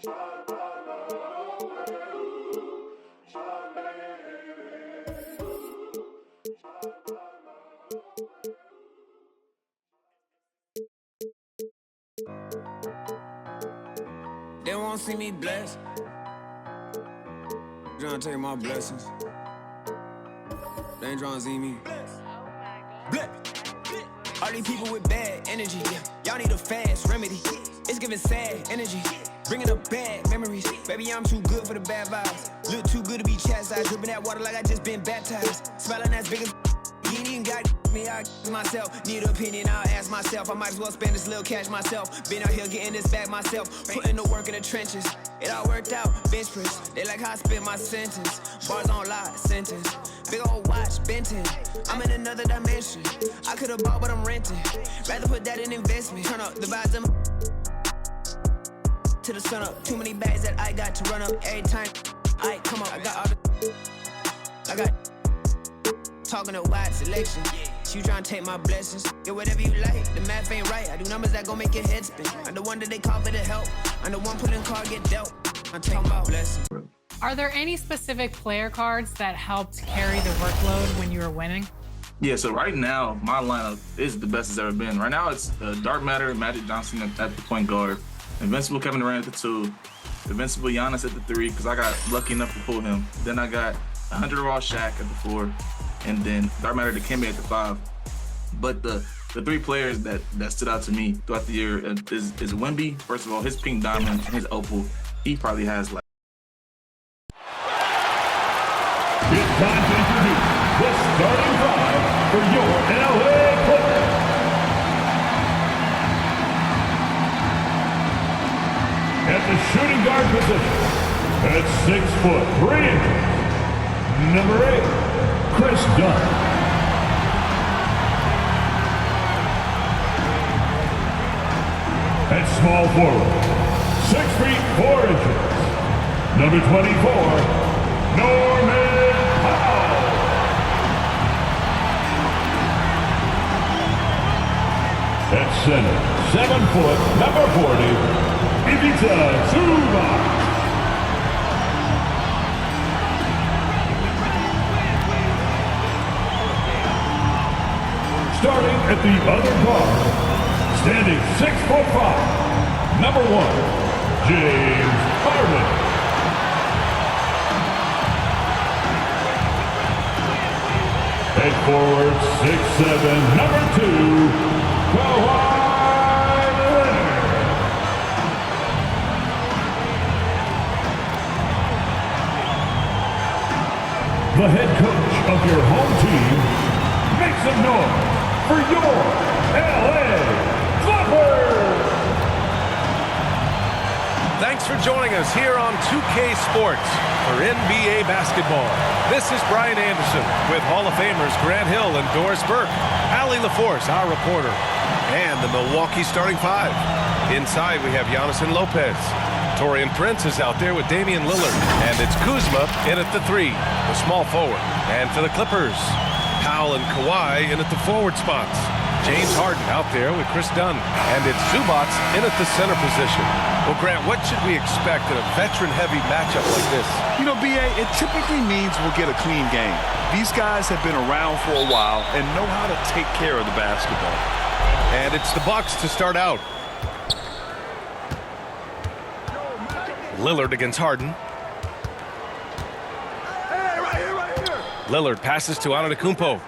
They won't see me blessed. Trying to take my blessings. They ain't trying to see me. All these people with bad energy. Y'all need a fast remedy. It's giving sad energy. Bringing up bad memories. Baby, I'm too good for the bad vibes. Look too good to be chastised. Dripping that water like I just been baptized. Smelling as big as you ain't even got me, I myself. Need an opinion, I'll ask myself. I might as well spend this little cash myself. Been out here getting this back myself. Putting the work in the trenches. It all worked out, bench press. They like how I spit my sentence. Bars on lie, sentence. Big old watch, Benton. I'm in another dimension. I could've bought, but I'm renting. Rather put that in investment. Turn up the vibes to the sun up. Too many bags that I got to run up every time. I come up, I got all the. I got talking a wide selection. You trying to take my blessings. Get whatever you like. The math ain't right. I do numbers that gon' make your head spin. I'm the one that they call for the help. I'm the one pulling card get dealt. I'm taking my blessings. Are there any specific player cards that helped carry the workload when you were winning? Yeah, so right now, my lineup is the best it's ever been. Right now, it's Dark Matter, Magic Johnson at the point guard, Invincible Kevin Durant at the 2, Invincible Giannis at the 3, because I got lucky enough to pull him. Then I got 100 Raw Shaq at the 4, and then Dark Matter Dikembe at the 5. But the 3 players that stood out to me throughout the year is Wemby. First of all, his pink diamond and his opal, he probably has like. It's time to introduce the starting five for your LA Clippers. At the shooting guard position, at 6'3" number 8, Chris Dunn. At small forward, 6 feet 4 inches, number 24, Norman. At center, 7 foot, number 40, Ivica Zubac. Starting at the other guard, standing 6'5", number 1, James Harden. At forward, 6'7", number 2, Kawhi Leonard. The head coach of your home team, make some noise for your LA Clippers! Thanks for joining us here on 2K Sports for NBA basketball. This is Brian Anderson with Hall of Famers Grant Hill and Doris Burke, Allie LaForce, our reporter, and the Milwaukee starting 5. Inside we have Giannis and Lopez. Taurean Prince is out there with Damian Lillard, and it's Kuzma in at the 3, the small forward. And for the Clippers, Powell and Kawhi in at the forward spots. James Harden out there with Chris Dunn, and it's Zubac in at the center position. Well, Grant, what should we expect in a veteran-heavy matchup like this? You know, B.A., it typically means we'll get a clean game. These guys have been around for a while and know how to take care of the basketball. And it's the Bucks to start out. Lillard against Harden. Hey, right here. Lillard passes to Antetokounmpo.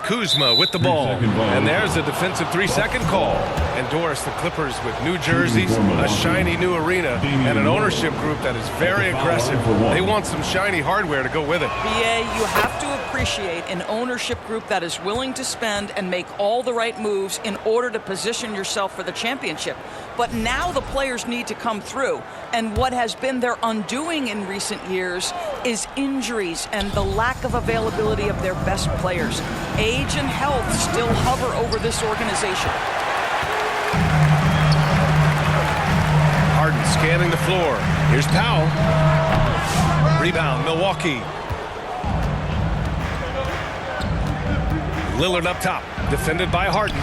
Kuzma with the ball. And there's a defensive 3-second call. And Doris, the Clippers with new jerseys, a shiny new arena, and an ownership group that is very aggressive. They want some shiny hardware to go with it. BA, you have to appreciate an ownership group that is willing to spend and make all the right moves in order to position yourself for the championship. But now the players need to come through. And what has been their undoing in recent years is injuries and the lack of availability of their best players. Age and health still hover over this organization. Harden scanning the floor. Here's Powell. Rebound, Milwaukee. Lillard up top, defended by Harden.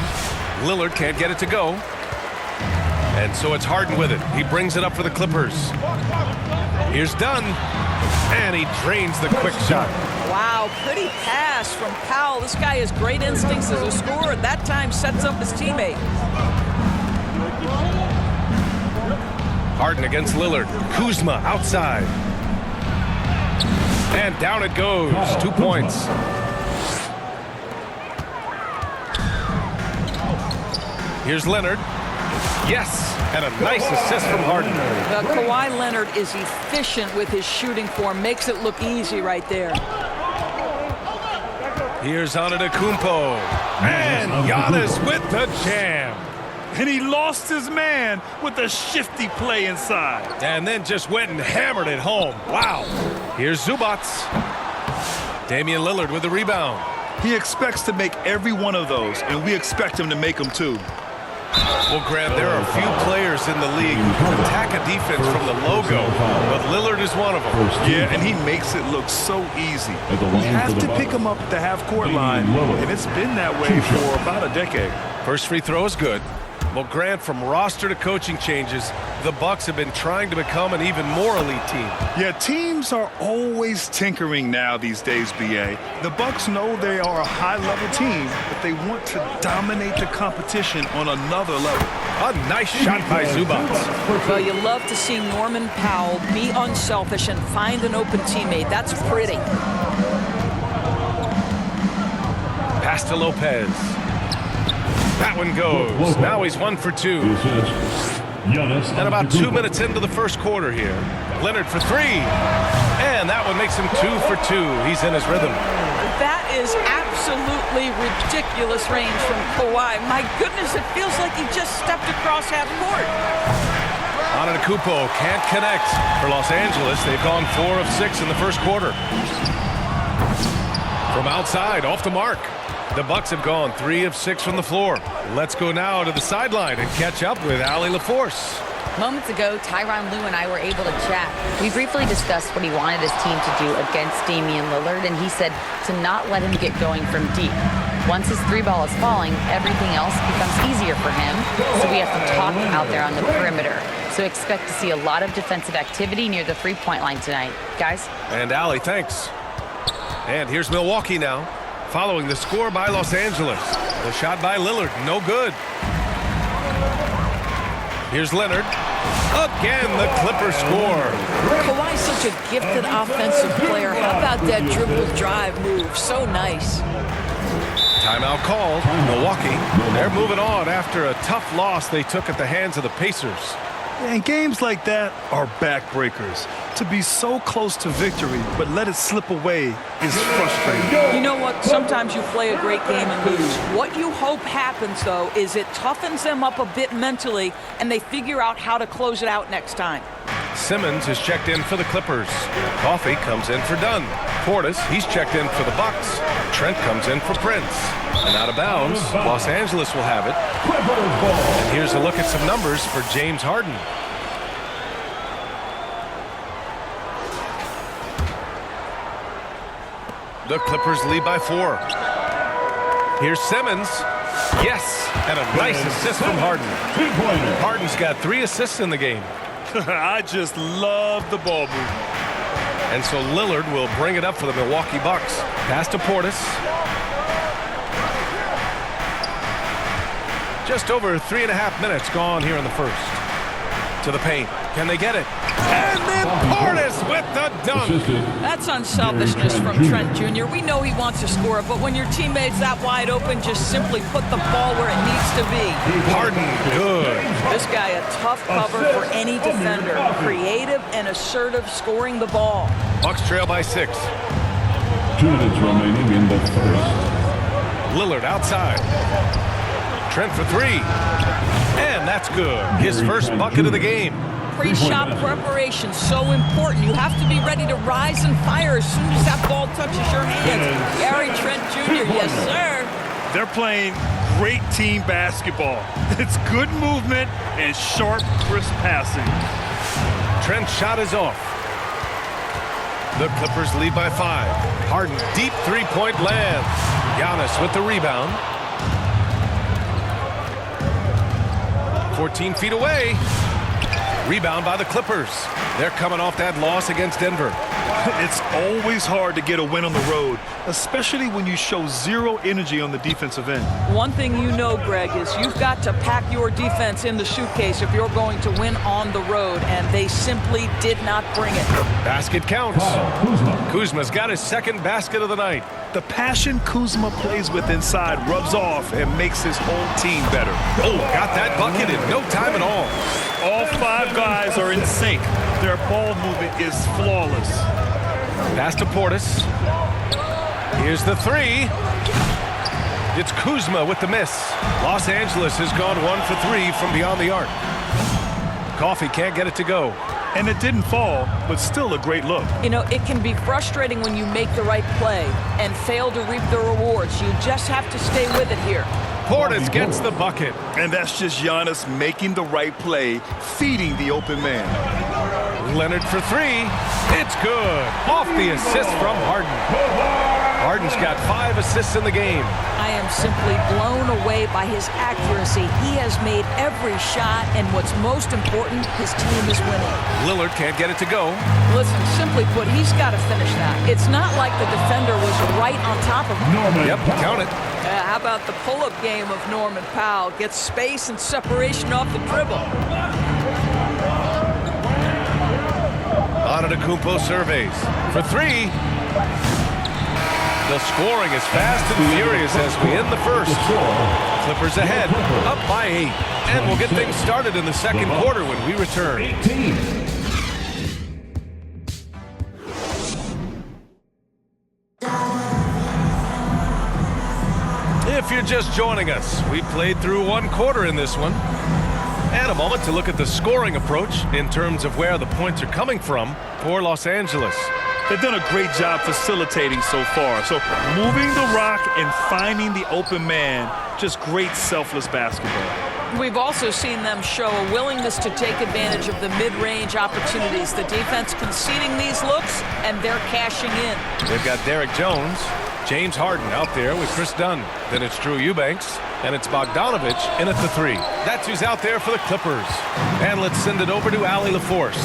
Lillard can't get it to go. And so it's Harden with it. He brings it up for the Clippers. Here's Dunn. And he drains the quick shot. Wow, pretty pass from Powell. This guy has great instincts as a scorer. At that time, sets up his teammate. Harden against Lillard. Kuzma outside. And down it goes. 2 points. Here's Leonard. Yes, and a nice assist from Harden. Kawhi Leonard is efficient with his shooting form. Makes it look easy right there. Here's Antetokounmpo. And Giannis with the jam. And he lost his man with a shifty play inside. And then just went and hammered it home. Wow. Here's Zubac. Damian Lillard with the rebound. He expects to make every one of those, and we expect him to make them too. Well, Grant, there are a few players in the league who can attack a defense from the logo, but Lillard is one of them. Yeah, and he makes it look so easy. We have to pick him up at the half-court line, and it's been that way for about a decade. First free throw is good. Well, Grant, from roster to coaching changes, the Bucks have been trying to become an even more elite team. Yeah, teams are always tinkering now these days, B.A. The Bucks know they are a high-level team, but they want to dominate the competition on another level. A nice shot by Zubac. Well, you love to see Norman Powell be unselfish and find an open teammate. That's pretty. Pass to Lopez. That one goes. Now he's 1 for 2. And about 2 minutes into the first quarter here. Leonard for 3. And that one makes him 2 for 2. He's in his rhythm. That is absolutely ridiculous range from Kawhi. My goodness, it feels like he just stepped across half court. Antetokounmpo can't connect. For Los Angeles, they've gone 4 of 6 in the first quarter. From outside, off the mark. The Bucks have gone 3 of 6 from the floor. Let's go now to the sideline and catch up with Allie LaForce. Moments ago, Tyronn Lue and I were able to chat. We briefly discussed what he wanted his team to do against Damian Lillard, and he said to not let him get going from deep. Once his 3-ball is falling, everything else becomes easier for him, so we have to talk out there on the perimeter. So expect to see a lot of defensive activity near the 3-point line tonight. Guys? And Allie, thanks. And here's Milwaukee now, following the score by Los Angeles. The shot by Lillard, no good. Here's Leonard. Again, the Clippers score. Kawhi's such a gifted offensive player. How about that dribble drive move? So nice. Timeout called. Milwaukee, they're moving on after a tough loss they took at the hands of the Pacers. And games like that are backbreakers. To be so close to victory, but let it slip away is frustrating. You know what? Sometimes you play a great game and lose. What you hope happens, though, is it toughens them up a bit mentally, and they figure out how to close it out next time. Simmons is checked in for the Clippers. Coffey comes in for Dunn. Portis, he's checked in for the Bucks. Trent comes in for Prince. And out of bounds, Los Angeles will have it. And here's a look at some numbers for James Harden. The Clippers lead by 4. Here's Simmons. Yes, and a nice assist from Harden. Harden's got 3 assists in the game. I just love the ball movement. And so Lillard will bring it up for the Milwaukee Bucks. Pass to Portis. Just over 3.5 minutes gone here in the first. To the paint. Can they get it? And then Portis with the dunk. That's unselfishness from Trent Jr. We know he wants to score, but when your teammate's that wide open, just simply put the ball where it needs to be. Harden, good. This guy a tough cover for any defender. Creative and assertive scoring the ball. Bucks trail by 6. 2 minutes remaining in the first. Lillard outside. Trent for 3. And that's good. His first bucket of the game. Pre-shot preparation, so important. You have to be ready to rise and fire as soon as that ball touches your hands. Gary Trent Jr., yes, sir. They're playing great team basketball. It's good movement and sharp, crisp passing. Trent's shot is off. The Clippers lead by 5. Harden, deep 3-point lands. Giannis with the rebound. 14 feet away. Rebound by the Clippers. They're coming off that loss against Denver. It's always hard to get a win on the road, especially when you show zero energy on the defensive end. One thing you know, Greg, is you've got to pack your defense in the suitcase if you're going to win on the road, and they simply did not bring it. Basket counts. Kuzma's got his second basket of the night. The passion Kuzma plays with inside rubs off and makes his whole team better. Oh, got that bucket in no time at all. All 5 guys are in sync. Their ball movement is flawless. Pass to Portis. Here's the 3. It's Kuzma with the miss. Los Angeles has gone 1 for 3 from beyond the arc. Coffee can't get it to go. And it didn't fall, but still a great look. You know, it can be frustrating when you make the right play and fail to reap the rewards. You just have to stay with it here. Portis gets the bucket. And that's just Giannis making the right play, feeding the open man. Leonard for 3. It's good. Off the assist from Harden. Harden's got 5 assists in the game. I am simply blown away by his accuracy. He has made every shot, and what's most important, his team is winning. Lillard can't get it to go. Listen, simply put, he's got to finish that. It's not like the defender was right on top of him. Yep, count it. How about the pull-up game of Norman Powell? Gets space and separation off the dribble. Antetokounmpo surveys for 3. The scoring is fast and furious as we end the first. Clippers ahead, up by 8. And we'll get things started in the second quarter when we return. If you're just joining us, we played through 1 quarter in this one. And a moment to look at the scoring approach in terms of where the points are coming from for Los Angeles. They've done a great job facilitating so far. So moving the rock and finding the open man, just great selfless basketball. We've also seen them show a willingness to take advantage of the mid-range opportunities. The defense conceding these looks, and they're cashing in. They've got Derek Jones, James Harden out there with Chris Dunn. Then it's Drew Eubanks, and it's Bogdanovich in at the 3. That's who's out there for the Clippers. And let's send it over to Allie LaForce.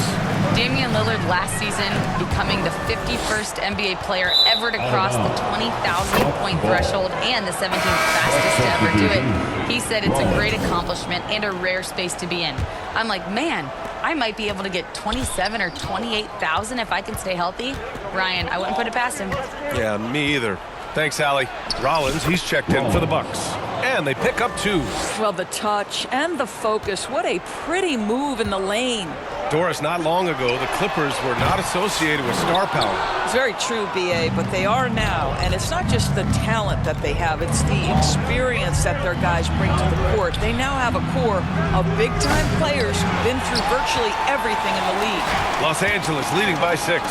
Damian Lillard last season becoming the 51st NBA player ever to cross the 20,000-point threshold and the 17th fastest to ever do it. He said it's a great accomplishment and a rare space to be in. I'm like, man, I might be able to get 27 or 28,000 if I can stay healthy. Ryan, I wouldn't put it past him. Yeah, me either. Thanks, Allie. Rollins, he's checked in for the Bucks. And they pick up 2. Well, the touch and the focus. What a pretty move in the lane. Doris, not long ago, the Clippers were not associated with star power. It's very true, B.A., but they are now. And it's not just the talent that they have. It's the experience that their guys bring to the court. They now have a core of big-time players who've been through virtually everything in the league. Los Angeles leading by 6.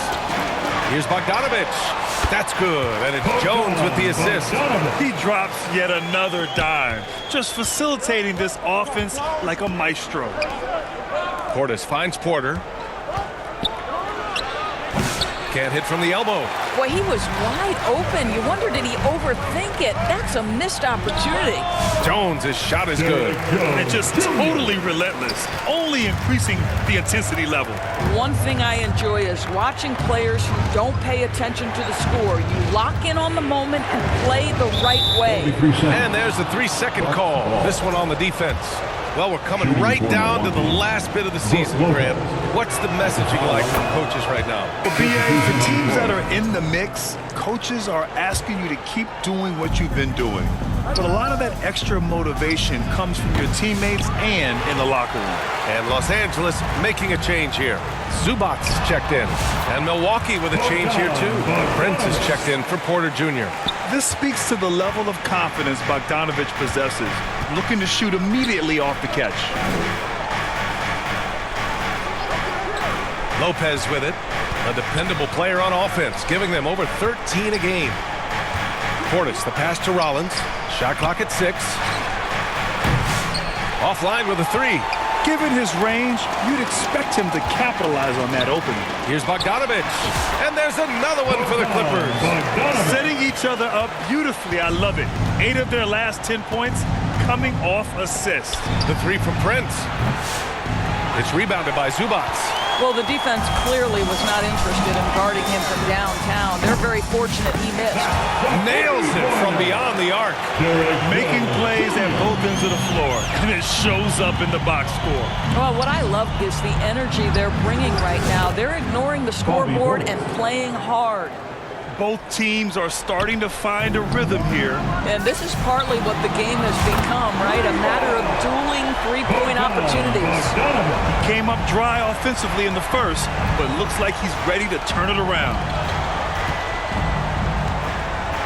Here's Bogdanovich. That's good. And it's Jones with the assist. He drops yet another dime, just facilitating this offense like a maestro. Portis finds Porter. Can't hit from the elbow. Boy, he was wide open. You wonder, did he overthink it? That's a missed opportunity. Jones' shot is good. And just totally relentless, only increasing the intensity level. One thing I enjoy is watching players who don't pay attention to the score. You lock in on the moment and play the right way. And there's the 3-second call. This one on the defense. Well, we're coming right down to the last bit of the season, Grant. What's the messaging like from coaches right now? Well, BA, for teams that are in the mix, coaches are asking you to keep doing what you've been doing. But a lot of that extra motivation comes from your teammates and in the locker room. And Los Angeles making a change here. Zubac is checked in. And Milwaukee with a change here, too. Prince is checked in for Porter Jr. This speaks to the level of confidence Bogdanovich possesses, looking to shoot immediately off the catch. Lopez with it. A dependable player on offense, giving them over 13 a game. Portis, the pass to Rollins. Shot clock at 6. Offline with a 3. Given his range, you'd expect him to capitalize on that opening. Here's Bogdanovich. And there's another one for the Clippers. Setting each other up beautifully. I love it. 8 of their last 10 points coming off assist. The three from Prince. It's rebounded by Zubac. Well, the defense clearly was not interested in guarding him from downtown. They're very fortunate he missed. Nails it from beyond the arc. Making plays at both ends of the floor, and it shows up in the box score. Well, what I love is the energy they're bringing right now. They're ignoring the scoreboard and playing hard. Both teams are starting to find a rhythm here. And this is partly what the game has become, right? A matter of dueling three-point opportunities. He came up dry offensively in the first, but looks like he's ready to turn it around.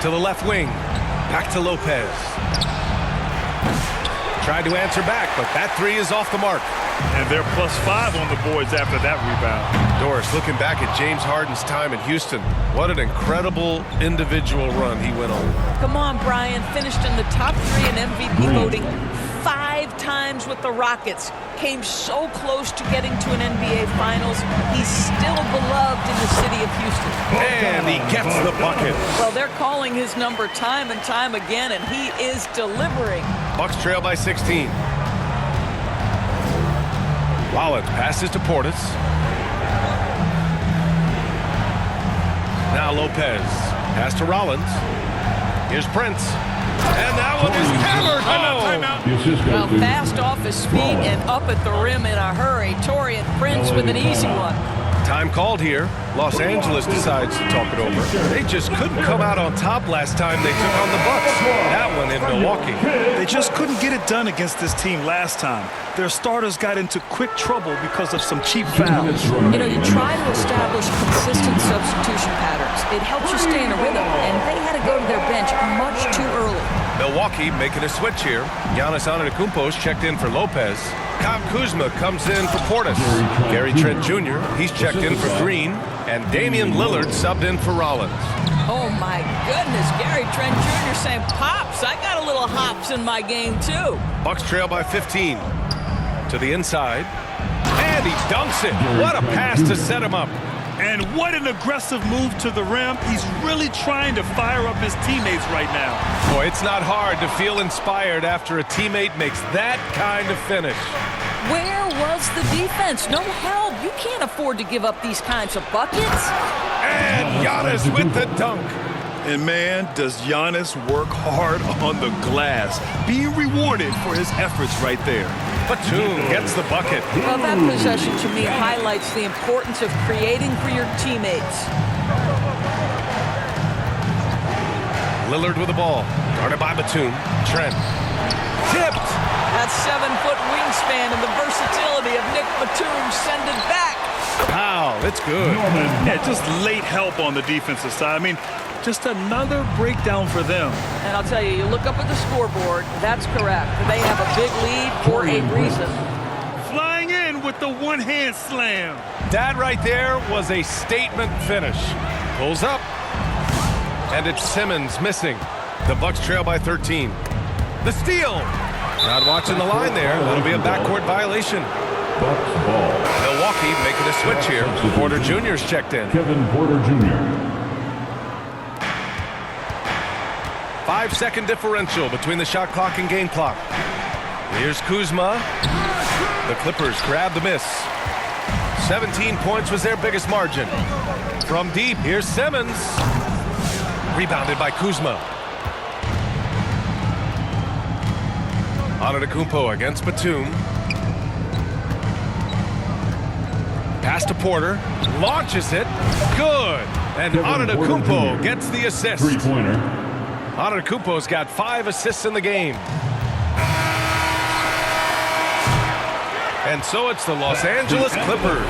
To the left wing. Back to Lopez. Tried to answer back, but that three is off the mark. And they're +5 on the boards after that rebound. Doris, looking back at James Harden's time in Houston, what an incredible individual run he went on. Come on, Brian. Finished in the top 3 in MVP voting 5 times with the Rockets. Came so close to getting to an NBA Finals. He's still beloved in the city of Houston. And he gets the bucket. Well, they're calling his number time and time again, and he is delivering. Bucks trail by 16. Rollins passes to Portis. Now Lopez. Pass to Rollins. Here's Prince. And that one is hammered home. Well, fast off his feet and up at the rim in a hurry. Torian Prince with an easy one. Time called here. Los Angeles decides to talk it over. They just couldn't come out on top last time they took on the Bucks. That one in Milwaukee. They just couldn't get it done against this team last time. Their starters got into quick trouble because of some cheap fouls. You know, you try to establish consistent substitution patterns. It helps you stay in a rhythm, and they had to go to their bench much too early. Milwaukee making a switch here. Giannis Antetokounmpo's checked in for Lopez. Kyle Kuzma comes in for Portis. Gary Trent Jr., he's checked in for Green. And Damian Lillard subbed in for Rollins. Oh, my goodness. Gary Trent Jr. saying, Pops, I got a little hops in my game, too. Bucks trail by 15. To the inside. And he dunks it. What a pass to set him up. And what an aggressive move to the rim. He's really trying to fire up his teammates right now. Boy, it's not hard to feel inspired after a teammate makes that kind of finish. Where was the defense? No help. You can't afford to give up these kinds of buckets. And Giannis with the dunk. And man, does Giannis work hard on the glass. Being rewarded for his efforts right there. Batum gets the bucket. Well, that possession to me highlights the importance of creating for your teammates. Lillard with the ball. Guarded by Batum. Trent. Tipped. That 7-foot wingspan and the versatility of Nick Batum send it back. Wow, it's good. Yeah, just late help on the defensive side. I mean, just another breakdown for them. And I'll tell you, you look up at the scoreboard, that's correct. They have a big lead for a reason. Flying in with the one-hand slam. That right there was a statement finish. Pulls up. And it's Simmons missing. The Bucks trail by 13. The steal. Not watching the line there. That'll be a backcourt violation. Bucks ball. Milwaukee making a switch here. Porter Jr.'s checked in. Kevin Porter Jr. 5-second differential between the shot clock and game clock. Here's Kuzma. The Clippers grab the miss. 17 points was their biggest margin. From deep, here's Simmons. Rebounded by Kuzma. Antetokounmpo against Batum. Pass to Porter. Launches it. Good. And Antetokounmpo gets the assist. Three-pointer. Antetokounmpo's got 5 assists in the game. And so it's the Los Angeles Clippers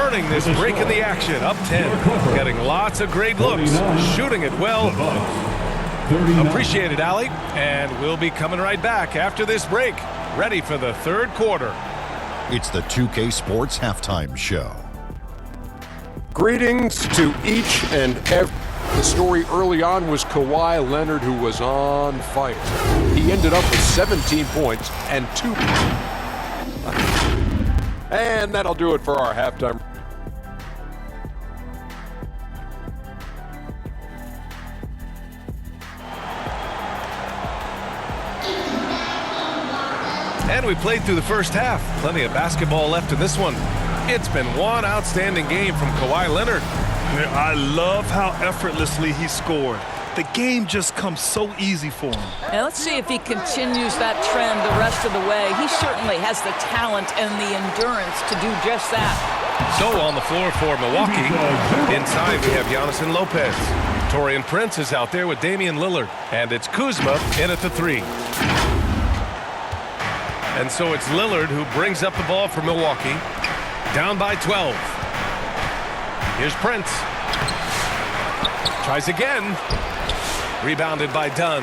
earning this break in the action, up 10. Getting lots of great looks, shooting it well. Appreciate it, Allie. And we'll be coming right back after this break, ready for the third quarter. It's the 2K Sports Halftime Show. Greetings to each and every. The story early on was Kawhi Leonard, who was on fire. He ended up with 17 points and 2. And that'll do it for our halftime. And we played through the first half. Plenty of basketball left in this one. It's been one outstanding game from Kawhi Leonard. I love how effortlessly he scored. The game just comes so easy for him. Now let's see if he continues that trend the rest of the way. He certainly has the talent and the endurance to do just that. So on the floor for Milwaukee, inside we have Giannis and Lopez. Taurean Prince is out there with Damian Lillard. And it's Kuzma in at the 3. And so it's Lillard who brings up the ball for Milwaukee. Down by 12. Here's Prince. Tries again. Rebounded by Dunn.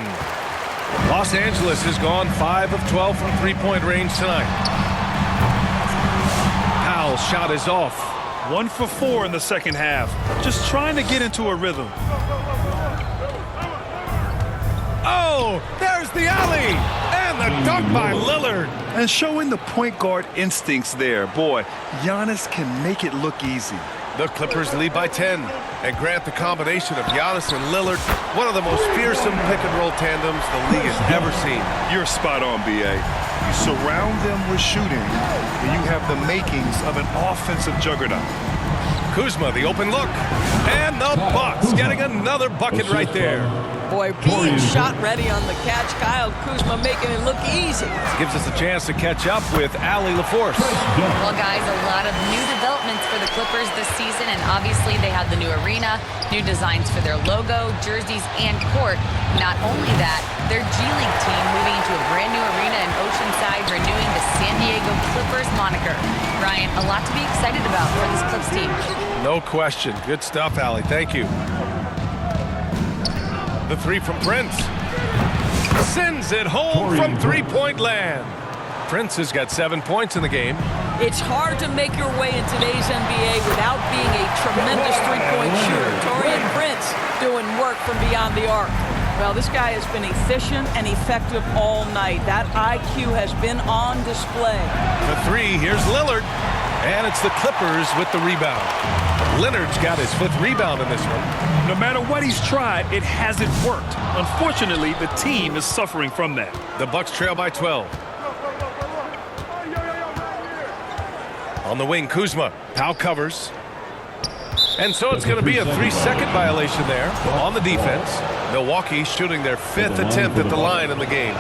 Los Angeles has gone 5 of 12 from three-point range tonight. Powell's shot is off. 1 for 4 in the second half. Just trying to get into a rhythm. Oh, there's the alley. And the dunk by Lillard. And showing the point guard instincts there. Boy, Giannis can make it look easy. The Clippers lead by 10. And Grant, the combination of Giannis and Lillard, one of the most fearsome pick-and-roll tandems the league has ever seen. You're spot on, B.A. You surround them with shooting, and you have the makings of an offensive juggernaut. Kuzma, the open look. And the Bucks getting another bucket right there. Boy, being shot ready on the catch. Kyle Kuzma making it look easy. Gives us a chance to catch up with Allie LaForce. Well, guys, a lot of new developments for the Clippers this season, and obviously they have the new arena, new designs for their logo, jerseys, and court. Not only that, their G League team moving into a brand new arena in Oceanside, renewing the San Diego Clippers moniker. Ryan, a lot to be excited about for this Clips team. No question. Good stuff, Allie. Thank you. The 3 from Prince. Sends it home from three-point land. Prince has got 7 points in the game. It's hard to make your way in today's NBA without being a tremendous three-point shooter. Taurean Prince doing work from beyond the arc. Well, this guy has been efficient and effective all night. That IQ has been on display. The 3, here's Lillard. And it's the Clippers with the rebound. Leonard's got his 5th rebound in this one. No matter what he's tried, it hasn't worked. Unfortunately, the team is suffering from that. The Bucks trail by 12. On the wing, Kuzma. Powell covers. And so it's going to be a 3-second violation there on the defense. Milwaukee shooting their 5th attempt at the line in the game.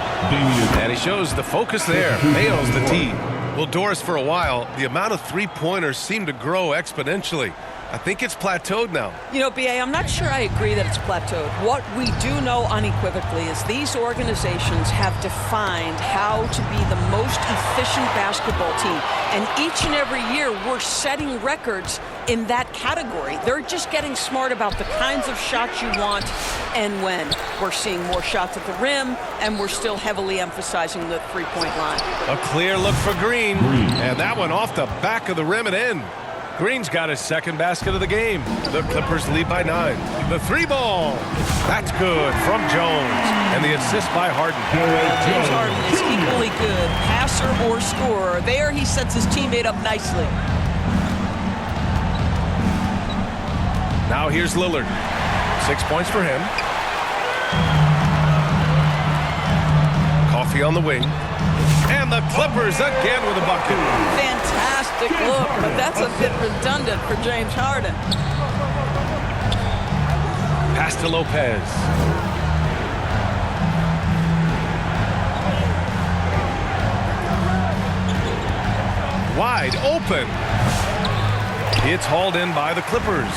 And he shows the focus there. Nails the tee. Well, Doris, for a while, the amount of three-pointers seemed to grow exponentially. I think it's plateaued now. You know, B.A., I'm not sure I agree that it's plateaued. What we do know unequivocally is these organizations have defined how to be the most efficient basketball team. And each and every year, we're setting records in that category. They're just getting smart about the kinds of shots you want and when. We're seeing more shots at the rim, and we're still heavily emphasizing the three-point line. A clear look for Green. And that one off the back of the rim and in. Green's got his 2nd basket of the game. The Clippers lead by 9. The 3-ball. That's good from Jones. And the assist by Harden. James Harden is equally good, passer or scorer. There he sets his teammate up nicely. Now here's Lillard. 6 points for him. Coffee on the wing. And the Clippers again with a bucket. Fantastic look, but that's a bit redundant for James Harden. Pass to Lopez. Wide open. It's hauled in by the Clippers.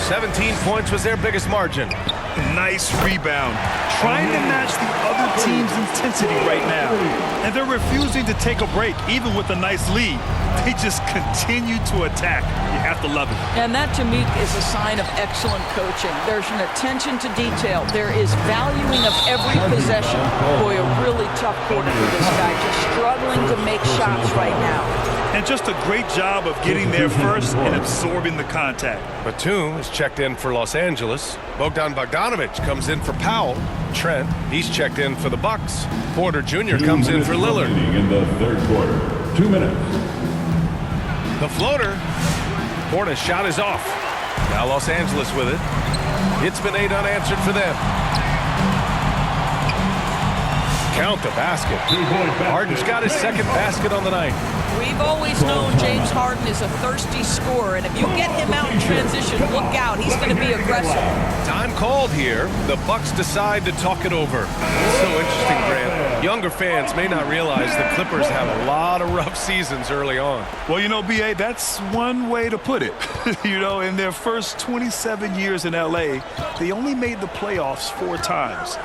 17 points was their biggest margin. Nice rebound. Trying to match the other team's intensity right now. And they're refusing to take a break, even with a nice lead. They just continue to attack. You have to love it. And that, to me, is a sign of excellent coaching. There's an attention to detail. There is valuing of every possession. Boy, a really tough quarter for this guy. Just struggling to make shots right now. And just a great job of getting there first and absorbing the contact. Batum is checked in for Los Angeles. Bogdan Bogdanovic comes in for Powell. Trent, he's checked in for the Bucks. Porter Jr. comes in for Lillard. In the 3rd quarter. 2 minutes. The floater. Porter's shot is off. Now Los Angeles with it. It's been 8 unanswered for them. count the basket. Harden's got his second basket on the night. We've always known James Harden is a thirsty scorer, and if you get him out in transition, look out. He's going to be aggressive. Time called here. The Bucks decide to talk it over. It's so interesting, Grant. Younger fans may not realize the Clippers have a lot of rough seasons early on. Well, you know, B.A., that's one way to put it. You know, in their first 27 years in L.A., they only made the playoffs 4 times.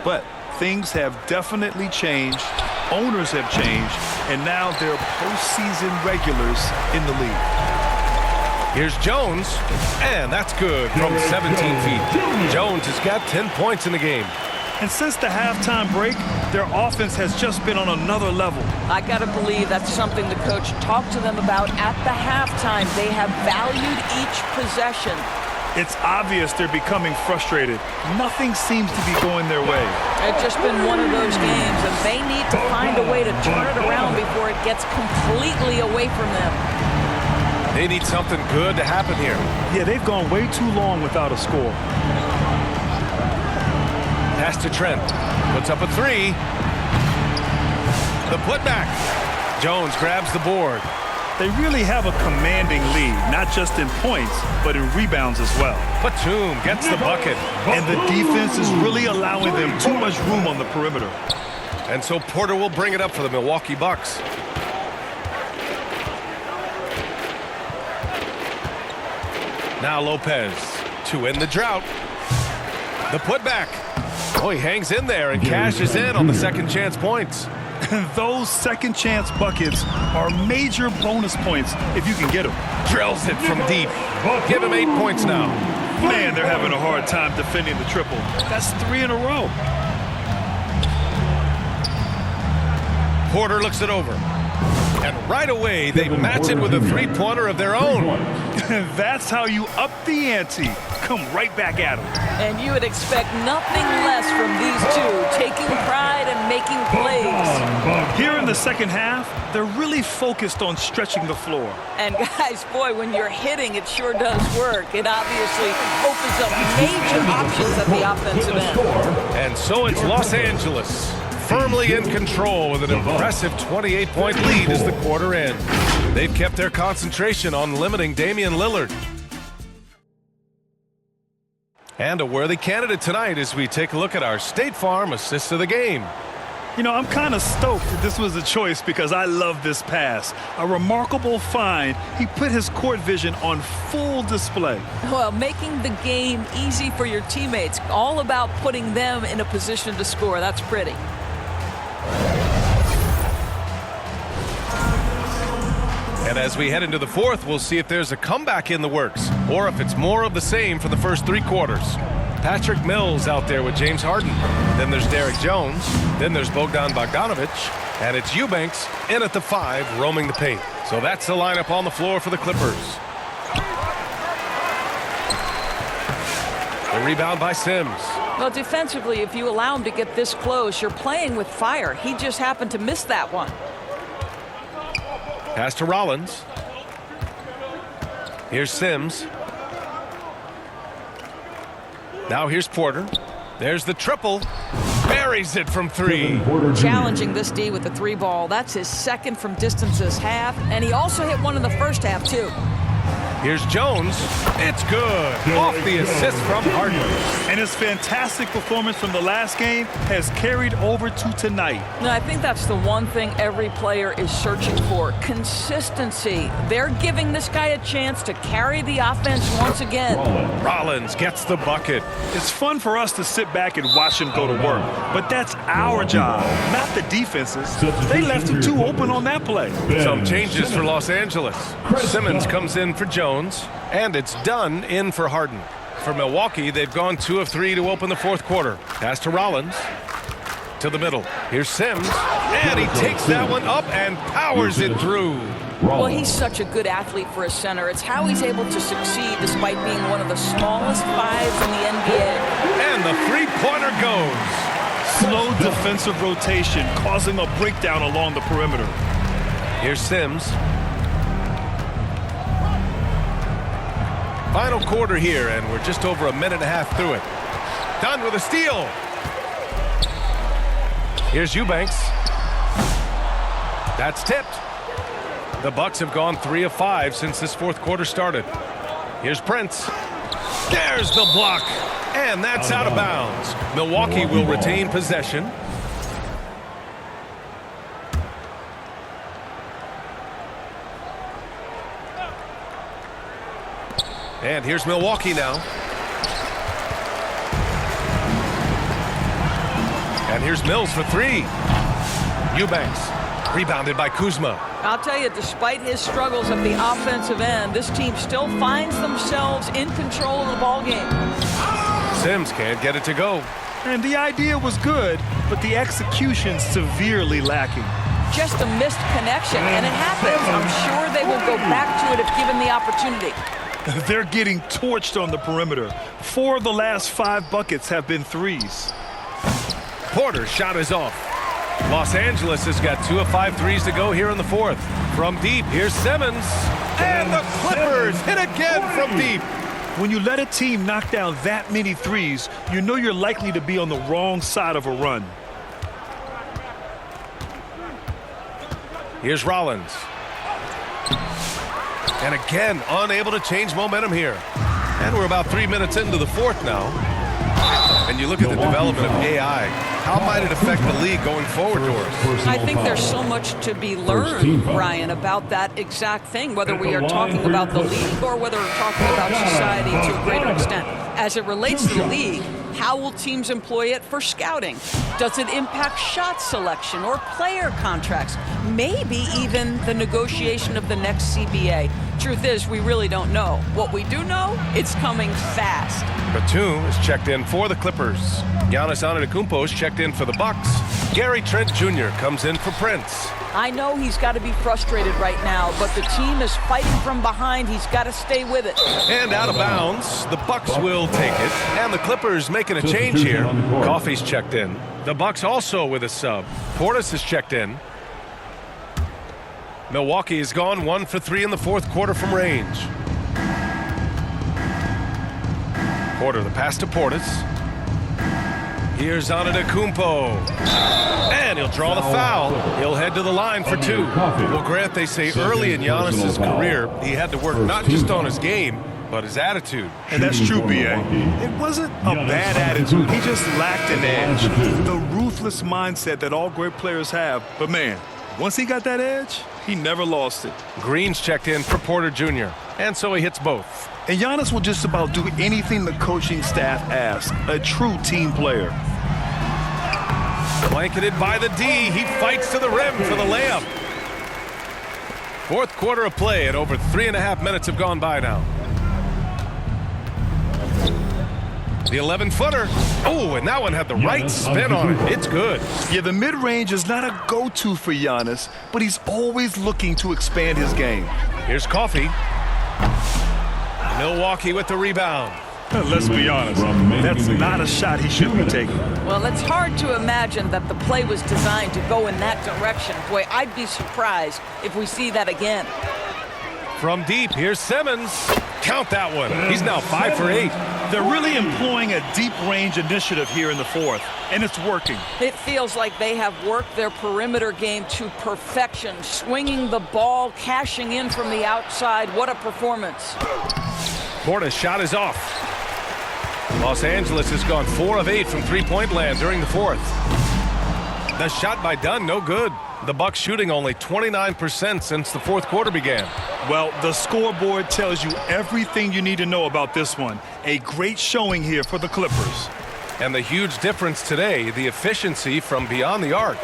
But things have definitely changed. Owners have changed, and now they're postseason regulars in the league. Here's Jones, and that's good from 17 feet. Jones has got 10 points in the game. And since the halftime break, their offense has just been on another level. I got to believe that's something the coach talked to them about at the halftime. They have valued each possession. It's obvious they're becoming frustrated. Nothing seems to be going their way. It's just been one of those games, and they need to find a way to turn it around before it gets completely away from them. They need something good to happen here. Yeah, they've gone way too long without a score. Pass to Trent. Puts up a 3. The putback. Jones grabs the board. They really have a commanding lead, not just in points, but in rebounds as well. Batum gets the bucket. And the defense is really allowing them too much room on the perimeter. And so Porter will bring it up for the Milwaukee Bucks. Now Lopez to end the drought. The putback. Oh, he hangs in there and cashes in on the second chance points. Those second chance buckets are major bonus points if you can get them. Drills it from deep. Give him 8 points now. Man, they're having a hard time defending the triple. That's 3 in a row. Porter looks it over. And right away, they match it with a three-pointer of their own. That's how you up the ante. Come right back at them. And you would expect nothing less from these two, taking pride and making plays. Here in the second half, they're really focused on stretching the floor. And guys, boy, when you're hitting, it sure does work. It obviously opens up major options at the offensive end. And so it's Los Angeles, firmly in control with an impressive 28-point lead as the quarter ends. They've kept their concentration on limiting Damian Lillard. And a worthy candidate tonight as we take a look at our State Farm assist of the game. You know, I'm kind of stoked that this was a choice because I love this pass. A remarkable find. He put his court vision on full display. Well, making the game easy for your teammates. All about putting them in a position to score. That's pretty. And as we head into the fourth, we'll see if there's a comeback in the works or if it's more of the same for the first 3 quarters. Patrick Mills out there with James Harden. Then there's Derek Jones. Then there's Bogdan Bogdanović. And it's Eubanks in at the 5, roaming the paint. So that's the lineup on the floor for the Clippers. A rebound by Sims. Well, defensively, if you allow him to get this close, you're playing with fire. He just happened to miss that one. Pass to Rollins. Here's Sims. Now here's Porter. There's the triple. Buries it from 3. Challenging this D with the 3 ball. That's his second from distance this half. And he also hit one in the first half, too. Here's Jones. It's good. Off the assist from Harden. And his fantastic performance from the last game has carried over to tonight. No, I think that's the one thing every player is searching for. Consistency. They're giving this guy a chance to carry the offense once again. Rollins gets the bucket. It's fun for us to sit back and watch him go to work. But that's our job, not the defense's. They left him too open on that play. Some changes for Los Angeles. Simmons comes in for Jones. And it's done in for Harden. For Milwaukee, they've gone 2 of 3 to open the fourth quarter. Pass to Rollins. To the middle. Here's Sims. And he takes that one up and powers it through. Well, he's such a good athlete for a center. It's how he's able to succeed despite being one of the smallest 5s in the NBA. And the three-pointer goes. Slow defensive rotation causing a breakdown along the perimeter. Here's Sims. Final quarter here, and we're just over a minute and a half through it. Done with a steal. Here's Eubanks. That's tipped. The Bucks have gone 3 of 5 since this fourth quarter started. Here's Prince. There's the block. And that's out of bounds. Milwaukee will retain possession. And here's Milwaukee now. And here's Mills for 3. Eubanks. Rebounded by Kuzma. I'll tell you, despite his struggles at the offensive end, this team still finds themselves in control of the ball game. Sims can't get it to go. And the idea was good, but the execution severely lacking. Just a missed connection, and it happens. I'm sure they will go back to it if given the opportunity. They're getting torched on the perimeter. 4 of the last 5 buckets have been threes. Porter's shot is off. Los Angeles has got 2 of 5 threes to go here in the fourth. From deep, here's Simmons. And the Clippers hit again from deep. When you let a team knock down that many threes, you know you're likely to be on the wrong side of a run. Here's Rollins. And again, unable to change momentum here. And we're about 3 minutes into the fourth now. And you look at the development of AI. How might it affect the league going forward, Doris? I think there's so much to be learned, Brian, about that exact thing, whether we are talking about the league or whether we're talking about society to a greater extent. As it relates to the league, how will teams employ it for scouting? Does it impact shot selection or player contracts? Maybe even the negotiation of the next CBA. Truth is, we really don't know. What we do know, it's coming fast. Batum is checked in for the Clippers. Giannis Antetokounmpo is checked in for the Bucks. Gary Trent Jr. comes in for Prince. I know he's got to be frustrated right now, but the team is fighting from behind. He's got to stay with it. And out of bounds, the Bucks will take it. And the Clippers making a change here. Coffey's checked in. The Bucks also with a sub. Portis is checked in. Milwaukee has gone 1 for 3 in the fourth quarter from range. Porter, the pass to Portis. Here's Antetokounmpo. And he'll draw the foul. He'll head to the line for 2. Well, Grant, they say early in Giannis's career, he had to work not just on his game, but his attitude. And that's true, B.A. It wasn't a bad attitude. He just lacked an edge. The ruthless mindset that all great players have. But, man, once he got that edge, he never lost it. Green's checked in for Porter Jr., and so he hits both. And Giannis will just about do anything the coaching staff asks. A true team player. Blanketed by the D. He fights to the rim for the layup. Fourth quarter of play, and over 3.5 minutes have gone by now. The 11-footer. Oh, and that one had the right spin on it. It's good. Yeah, the mid-range is not a go-to for Giannis, but he's always looking to expand his game. Here's Coffey. Milwaukee with the rebound. Let's be honest, that's not a shot he should be taking. Well, it's hard to imagine that the play was designed to go in that direction. Boy, I'd be surprised if we see that again. From deep, here's Simmons. Count that one. He's now 5 for 8. They're really employing a deep range initiative here in the fourth, and it's working. It feels like they have worked their perimeter game to perfection, swinging the ball, cashing in from the outside. What a performance. Porter's shot is off. Los Angeles has gone 4 of 8 from three-point land during the fourth. The shot by Dunn, no good. The Bucks shooting only 29% since the fourth quarter began. Well, the scoreboard tells you everything you need to know about this one. A great showing here for the Clippers. And the huge difference today, the efficiency from beyond the arc.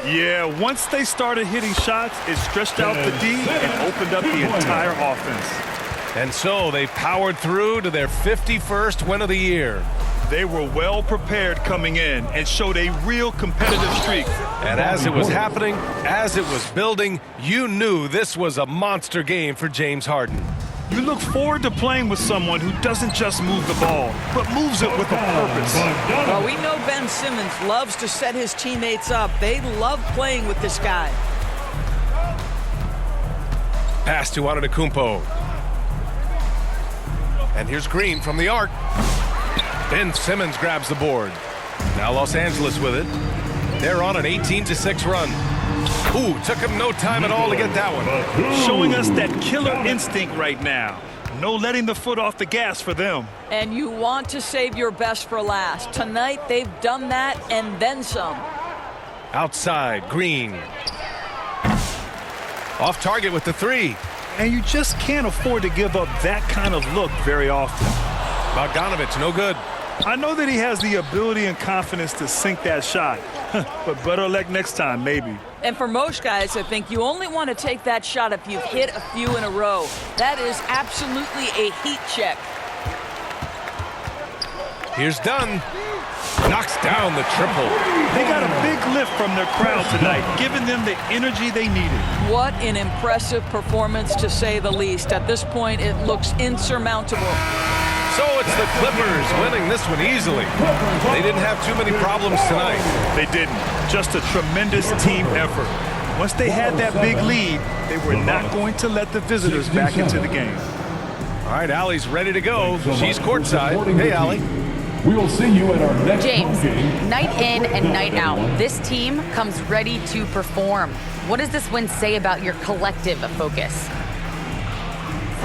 Yeah, once they started hitting shots, it stretched out the D and opened up the entire offense. And so they powered through to their 51st win of the year. They were well prepared coming in and showed a real competitive streak. And as it was happening, as it was building, you knew this was a monster game for James Harden. You look forward to playing with someone who doesn't just move the ball, but moves it with a purpose. Well, we know Ben Simmons loves to set his teammates up. They love playing with this guy. Pass to Antetokounmpo. And here's Green from the arc. Ben Simmons grabs the board. Now Los Angeles with it. They're on an 18-6 run. Ooh, took him no time at all to get that one. Showing us that killer instinct right now. No letting the foot off the gas for them. And you want to save your best for last. Tonight, they've done that and then some. Outside, Green. Off target with the three. And you just can't afford to give up that kind of look very often. Bogdanovich, no good. I know that he has the ability and confidence to sink that shot, but better luck next time, maybe. And for most guys, I think you only want to take that shot if you've hit a few in a row. That is absolutely a heat check. Here's Dunn. Knocks down the triple. They got a big lift from their crowd tonight, giving them the energy they needed. What an impressive performance, to say the least. At this point, it looks insurmountable. So it's the Clippers winning this one easily. They didn't have too many problems tonight. They didn't. Just a tremendous team effort. Once they had that big lead, they were not going to let the visitors back into the game. All right, Allie's ready to go. She's courtside. Hey, Allie. We will see you at our next James, game. night in and night out, this team comes ready to perform. What does this win say about your collective focus?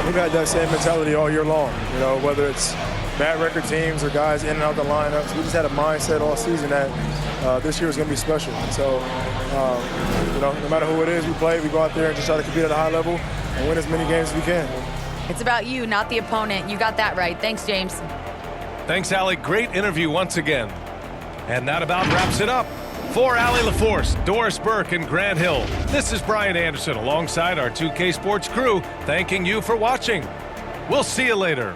We've had that same mentality all year long, you know, whether it's bad record teams or guys in and out the lineups. We just had a mindset all season that this year is going to be special. And so, you know, no matter who it is we play, we go out there and just try to compete at a high level and win as many games as we can. It's about you, not the opponent. You got that right. Thanks, James. Thanks, Allie. Great interview once again. And that about wraps it up. For Allie LaForce, Doris Burke, and Grant Hill, this is Brian Anderson alongside our 2K Sports crew, thanking you for watching. We'll see you later.